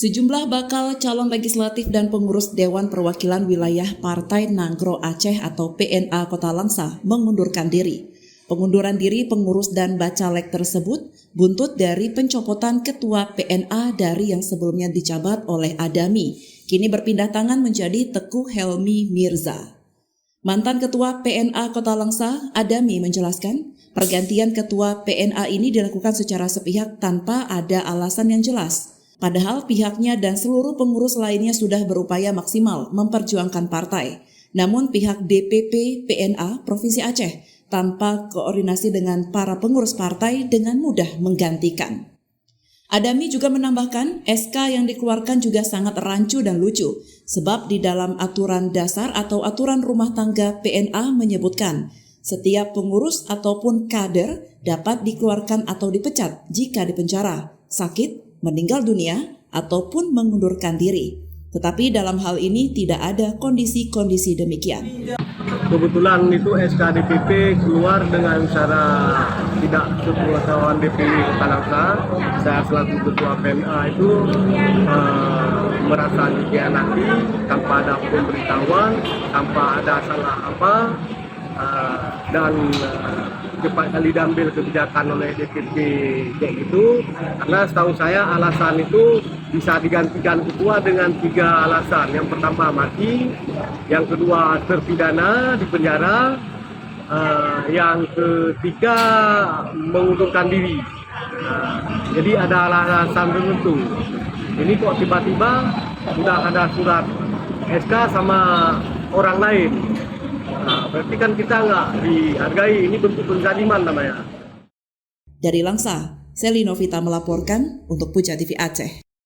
Sejumlah bakal calon legislatif dan pengurus Dewan Perwakilan Wilayah Partai Nanggro Aceh atau PNA Kota Langsa mengundurkan diri. Pengunduran diri pengurus dan bacalek tersebut buntut dari pencopotan Ketua PNA dari yang sebelumnya dijabat oleh Adami, kini berpindah tangan menjadi Teguh Helmi Mirza. Mantan Ketua PNA Kota Langsa, Adami menjelaskan, pergantian Ketua PNA ini dilakukan secara sepihak tanpa ada alasan yang jelas. Padahal pihaknya dan seluruh pengurus lainnya sudah berupaya maksimal memperjuangkan partai. Namun pihak DPP PNA Provinsi Aceh tanpa koordinasi dengan para pengurus partai dengan mudah menggantikan. Adami juga menambahkan SK yang dikeluarkan juga sangat rancu dan lucu, sebab di dalam aturan dasar atau aturan rumah tangga PNA menyebutkan setiap pengurus ataupun kader dapat dikeluarkan atau dipecat jika dipenjara, sakit, meninggal dunia, ataupun mengundurkan diri. Tetapi dalam hal ini tidak ada kondisi-kondisi demikian. Kebetulan itu SK DPP keluar dengan cara tidak sepengetahuan DPP Kota Langsa. Saya selaku Ketua PNA itu merasa dikhianati tanpa ada pemberitahuan, tanpa ada salah apa, dan cepat kali diambil kebijakan oleh DPP kayak gitu, karena setahu saya alasan itu bisa digantikan ketua dengan 3 alasan. Yang pertama mati, yang kedua terpidana di penjara, yang ketiga mengundurkan diri. Jadi ada alasan tertentu. Ini kok tiba-tiba sudah ada surat SK sama orang lain. Berarti kan kita nggak dihargai, ini bentuk penzaliman namanya. Dari Langsa, Seli Novita melaporkan untuk Puja TV Aceh.